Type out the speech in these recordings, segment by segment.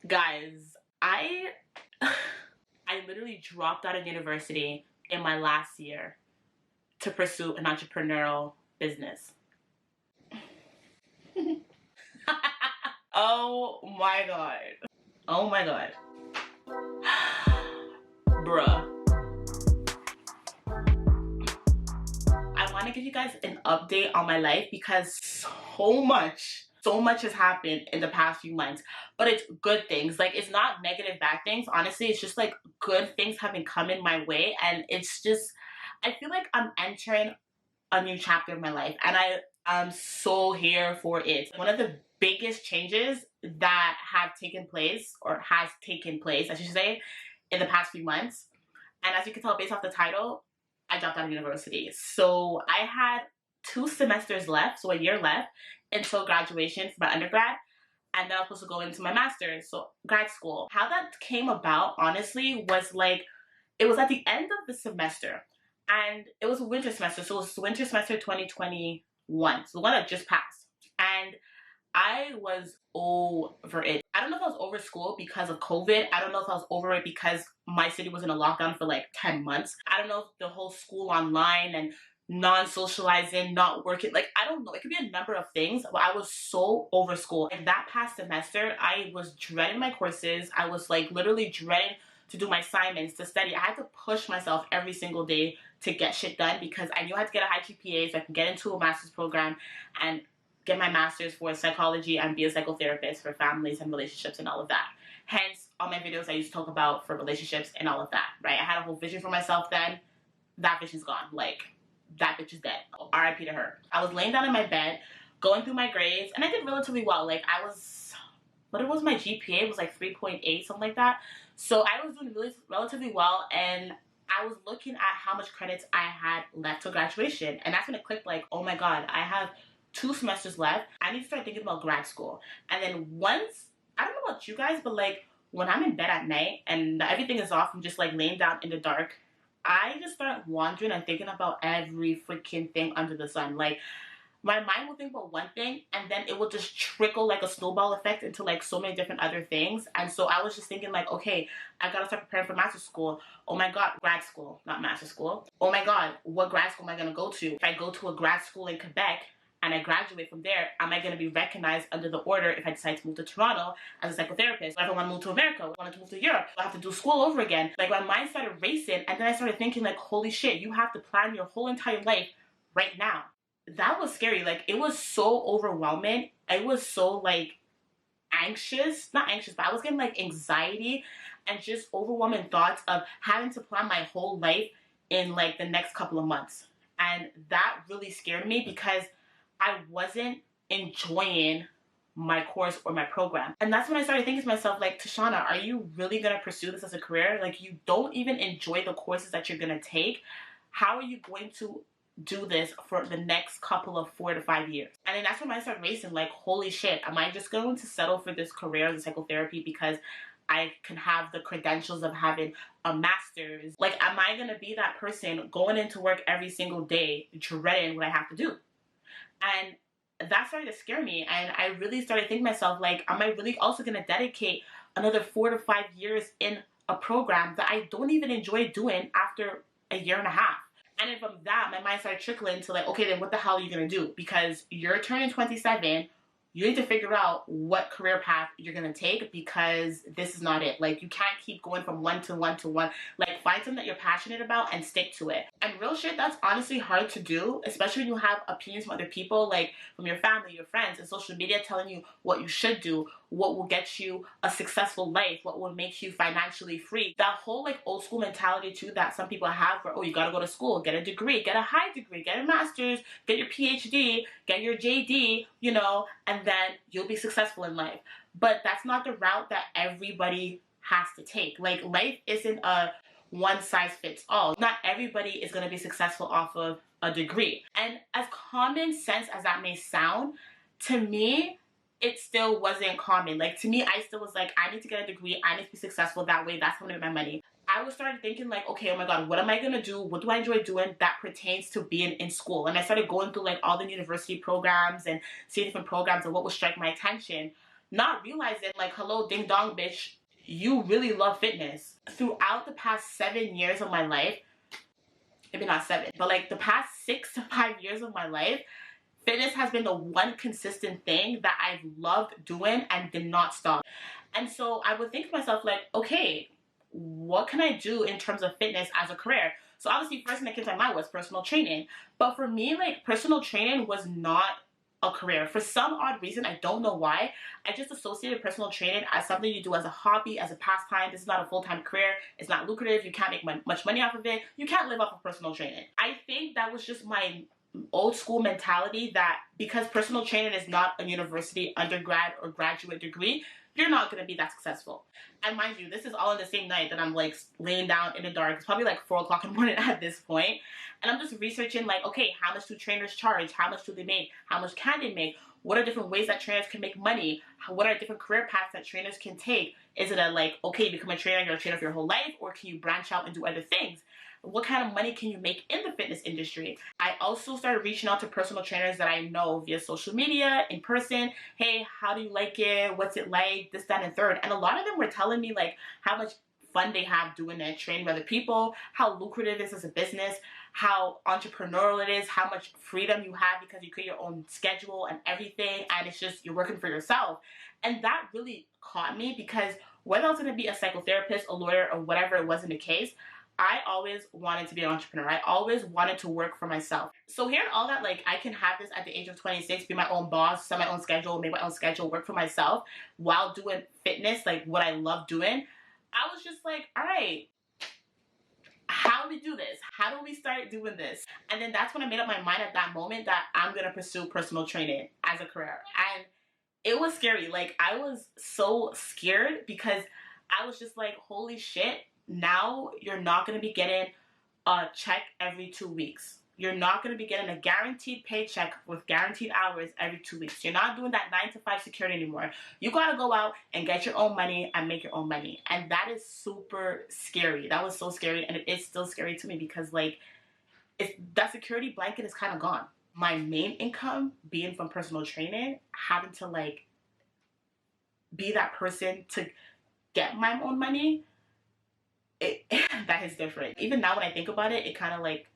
Guys, I I literally dropped out of university in my last year to pursue an entrepreneurial business. Oh my god. Oh my god. Bruh. I want to give you guys an update on my life because so much has happened in the past few months, but it's good things. Like, it's not negative bad things. Honestly, it's just like good things have been coming my way, and it's just, I feel like I'm entering a new chapter of my life, and I am so here for it. One of the biggest changes that have taken place, or has taken place I should say, in the past few months, and as you can tell based off the title, I dropped out of university. So I had 2 semesters left, so a year left until graduation for my undergrad, and then I was supposed to go into my master's, so grad school. How that came about, honestly, was like, it was at the end of the semester, and it was a winter semester, so it was winter semester 2021, so the one that just passed, and I was over it. I don't know if I was over school because of COVID. I don't know if I was over it because my city was in a lockdown for like 10 months. I don't know if the whole school online and non-socializing, not working, like, I don't know. It could be a number of things, but I was so over school. And that past semester, I was dreading my courses. I was like literally dreading to do my assignments, to study. I had to push myself every single day to get shit done because I knew I had to get a high GPA so I could get into a master's program and get my master's for psychology and be a psychotherapist for families and relationships and all of that. Hence, all my videos I used to talk about for relationships and all of that, right? I had a whole vision for myself then. That vision's gone. Like, that bitch is dead. RIP to her. I was laying down in my bed, going through my grades, and I did relatively well. Like, I was, what it was, my GPA? It was like 3.8, something like that. So I was doing really relatively well, and I was looking at how much credits I had left to graduation, and that's when it clicked, like, oh my god, I have 2 semesters left. I need to start thinking about grad school. And then once, I don't know about you guys, but like when I'm in bed at night and everything is off, I'm just like laying down in the dark, I just start wandering and thinking about every freaking thing under the sun. Like, my mind will think about one thing and then it will just trickle like a snowball effect into like so many different other things. And so I was just thinking like, okay, I gotta start preparing for master's school. Oh my god, grad school, not master's school. Oh my god, what grad school am I gonna go to? If I go to a grad school in Quebec and I graduate from there, am I going to be recognized under the order if I decide to move to Toronto as a psychotherapist? If I want to move to America, I want to move to Europe, I have to do school over again. Like, my mind started racing, and then I started thinking like, holy shit, you have to plan your whole entire life right now. That was scary. Like, it was so overwhelming. I was so like anxious, not anxious, but I was getting like anxiety and just overwhelming thoughts of having to plan my whole life in like the next couple of months. And that really scared me because I wasn't enjoying my course or my program. And that's when I started thinking to myself, like, Tashana, are you really going to pursue this as a career? Like, you don't even enjoy the courses that you're going to take. How are you going to do this for the next couple of 4 to 5 years? And then that's when I started racing, like, holy shit, am I just going to settle for this career as a psychotherapy because I can have the credentials of having a master's? Like, am I going to be that person going into work every single day dreading what I have to do? And that started to scare me, and I really started thinking to myself, like, am I really also going to dedicate another 4 to 5 years in a program that I don't even enjoy doing after a year and a half? And then from that, my mind started trickling to like, okay, then what the hell are you going to do? Because you're turning 27, you need to figure out what career path you're going to take because this is not it. Like, you can't keep going from one to one to one. Like, find something that you're passionate about and stick to it. And real shit, that's honestly hard to do, especially when you have opinions from other people, like from your family, your friends, and social media telling you what you should do, what will get you a successful life, what will make you financially free. That whole like old school mentality too that some people have where, oh, you gotta go to school, get a degree, get a high degree, get a master's, get your PhD, get your JD, you know, and then you'll be successful in life. But that's not the route that everybody has to take. Like, life isn't a one size fits all. Not everybody is going to be successful off of a degree. And as common sense as that may sound, to me, it still wasn't common. Like, to me, I still was like, I need to get a degree, I need to be successful that way, that's how I make my money. I was started thinking like, okay, oh my god, what am I gonna do? What do I enjoy doing that pertains to being in school? And I started going through like all the university programs and seeing different programs and what would strike my attention. not realizing like, hello, ding dong, bitch, you really love fitness. Throughout the past 7 years of my life, maybe not 7, but like the past 6 to 5 years of my life, fitness has been the one consistent thing that I've loved doing and did not stop. And so I would think to myself, like, okay, what can I do in terms of fitness as a career? So obviously, first thing that came to my mind was personal training. But for me, like, personal training was not a career. For some odd reason, I don't know why, I just associated personal training as something you do as a hobby, as a pastime. This is not a full-time career. It's not lucrative. You can't make much money off of it. You can't live off of personal training. I think that was just my old school mentality, that because personal training is not a university undergrad or graduate degree, you're not going to be that successful. And mind you, this is all in the same night that I'm like laying down in the dark. It's probably like 4 o'clock in the morning at this point. And I'm just researching like, okay, how much do trainers charge? How much do they make? How much can they make? What are different ways that trainers can make money? What are different career paths that trainers can take? Is it a like, okay, become a trainer, you're a trainer for your whole life, or can you branch out and do other things? What kind of money can you make in the fitness industry? I also started reaching out to personal trainers that I know via social media, in person. Hey, how do you like it? What's it like? This, that, and third. And a lot of them were telling me like how much fun they have doing it, training other people, how lucrative it is as a business, how entrepreneurial it is, how much freedom you have because you create your own schedule and everything, and it's just you're working for yourself. And that really caught me, because whether I was going to be a psychotherapist, a lawyer, or whatever it wasn't the case, I always wanted to be an entrepreneur. I always wanted to work for myself. So hearing all that, like, I can have this at the age of 26, be my own boss, set my own schedule, make my own schedule, work for myself while doing fitness, like what I love doing, I was just like, all right, how do we do this? How do we start doing this? And then that's when I made up my mind at that moment that I'm going to pursue personal training as a career. And it was scary. Like, I was so scared because I was just like, holy shit. Now you're not going to be getting a check every 2 weeks. You're not going to be getting a guaranteed paycheck with guaranteed hours every 2 weeks. You're not doing that 9 to 5 security anymore. You got to go out and get your own money and make your own money. And that is super scary. That was so scary. And it is still scary to me because, like, that security blanket is kind of gone. My main income being from personal training, having to, like, be that person to get my own money, that is different. Even now when I think about it, it kind of like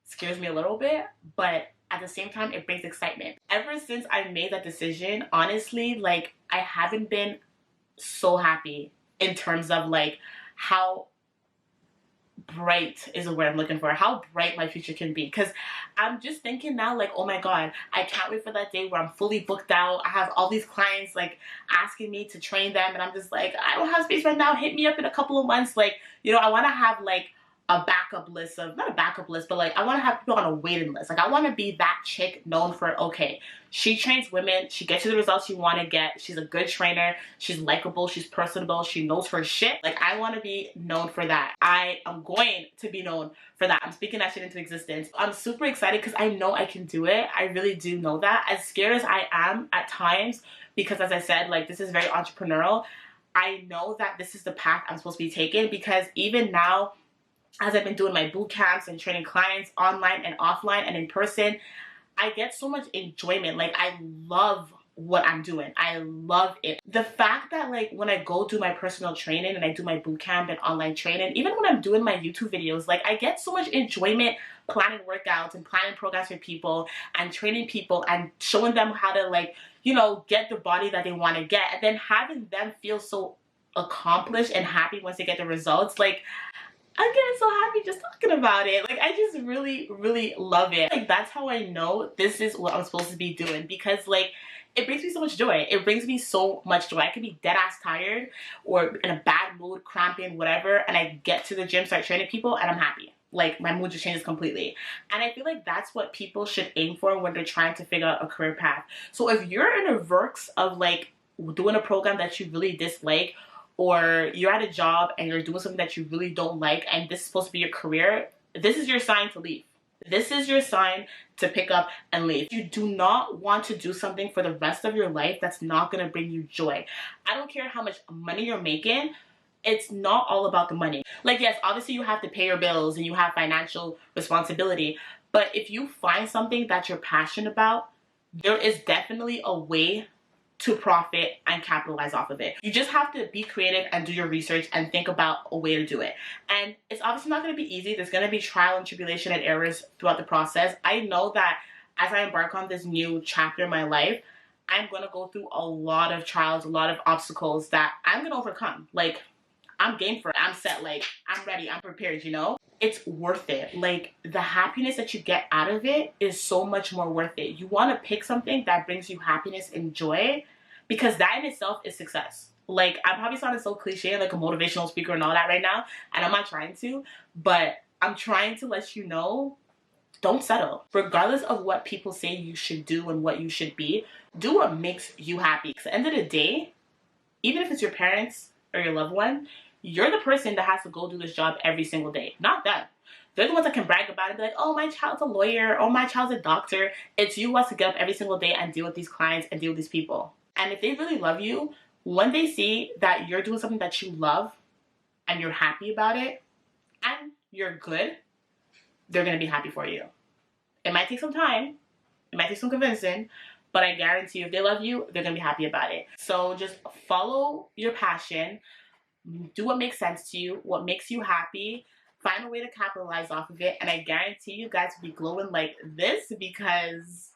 scares me a little bit, but at the same time, it brings excitement. Ever since I made that decision, honestly, like, I haven't been so happy in terms of like how bright is the word I'm looking for, how bright my future can be. Because I'm just thinking now, like, oh my god, I can't wait for that day where I'm fully booked out. I have all these clients like asking me to train them, and I'm just like, I don't have space right now, hit me up in a couple of months. Like, you know, I want to have like a backup list of, not a backup list, but like I want to have people on a waiting list. Like, I want to be that chick known for, okay, she trains women, she gets you the results you want to get, she's a good trainer, she's likable, she's personable, she knows her shit. Like, I want to be known for that. I am going to be known for that. I'm speaking that shit into existence. I'm super excited because I know I can do it. I really do know that. As scared as I am at times, because as I said, like, this is very entrepreneurial, I know that this is the path I'm supposed to be taking, because even now, as I've been doing my boot camps and training clients online and offline and in person, I get so much enjoyment. Like, I love what I'm doing. I love it. The fact that, like, when I go do my personal training and I do my boot camp and online training, even when I'm doing my YouTube videos, like, I get so much enjoyment planning workouts and planning programs for people and training people and showing them how to, like, you know, get the body that they want to get, and then having them feel so accomplished and happy once they get the results. Like, I'm getting so happy just talking about it. Like, I just really, really love it. Like, that's how I know this is what I'm supposed to be doing, because, like, it brings me so much joy. It brings me so much joy. I could be dead ass tired or in a bad mood, cramping, whatever, and I get to the gym, start training people, and I'm happy. Like, my mood just changes completely. And I feel like that's what people should aim for when they're trying to figure out a career path. So if you're in a verse of, like, doing a program that you really dislike, or you're at a job and you're doing something that you really don't like, and this is supposed to be your career, this is your sign to leave. This is your sign to pick up and leave. You do not want to do something for the rest of your life that's not going to bring you joy. I don't care how much money you're making. It's not all about the money. Like, yes, obviously you have to pay your bills and you have financial responsibility, but if you find something that you're passionate about, there is definitely a way to profit and capitalize off of it. You just have to be creative and do your research and think about a way to do it. And it's obviously not going to be easy. There's going to be trial and tribulation and errors throughout the process. I know that as I embark on this new chapter in my life, I'm going to go through a lot of trials, a lot of obstacles that I'm going to overcome. Like, I'm game for it. I'm set. Like, I'm ready. I'm prepared, you know? It's worth it. Like, the happiness that you get out of it is so much more worth it. You want to pick something that brings you happiness and joy, because that in itself is success. Like, I'm probably sounding so cliche, like a motivational speaker and all that right now, and I'm not trying to, but I'm trying to let you know, don't settle. Regardless of what people say you should do and what you should be, do what makes you happy. Because at the end of the day, even if it's your parents or your loved one, you're the person that has to go do this job every single day, not them. They're the ones that can brag about it and be like, oh, my child's a lawyer, oh, my child's a doctor. It's you who has to get up every single day and deal with these clients and deal with these people. And if they really love you, when they see that you're doing something that you love and you're happy about it and you're good, they're going to be happy for you. It might take some time. It might take some convincing, but I guarantee you, if they love you, they're going to be happy about it. So just follow your passion. Do what makes sense to you, what makes you happy. Find a way to capitalize off of it. And I guarantee you guys will be glowing like this, because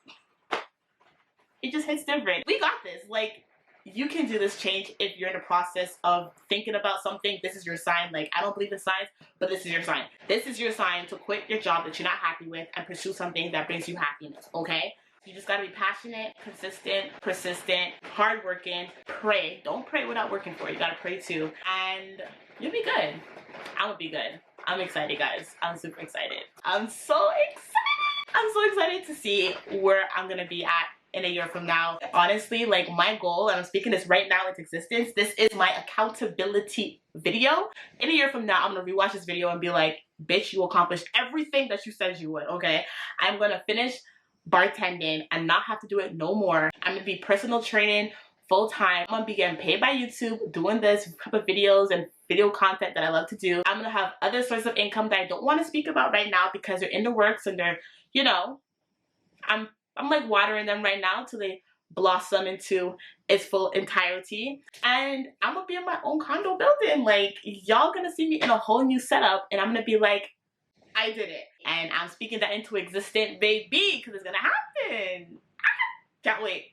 it just hits different. We got this. Like, you can do this change if you're in the process of thinking about something. This is your sign. Like, I don't believe in signs, but this is your sign. This is your sign to quit your job that you're not happy with and pursue something that brings you happiness, okay? You just gotta be passionate, consistent, persistent, hardworking. Pray. Don't pray without working for it. You gotta pray too. And you'll be good. I'm gonna be good. I'm excited, guys. I'm super excited. I'm so excited. I'm so excited to see where I'm gonna be at in a year from now. Honestly, like, my goal, and I'm speaking this right now into existence, this is my accountability video. In a year from now, I'm gonna rewatch this video and be like, bitch, you accomplished everything that you said you would, okay? I'm gonna finish bartending and not have to do it no more. I'm gonna be personal training full-time. I'm gonna be getting paid by YouTube, doing this type of videos and video content that I love to do. I'm gonna have other sources of income that I don't want to speak about right now because they're in the works and they're, you know, I'm like watering them right now till they blossom into its full entirety. And I'm gonna be in my own condo building. Like, y'all gonna see me in a whole new setup, and I'm gonna be like, I did it. And I'm speaking that into existence, baby, because it's gonna happen. Can't wait.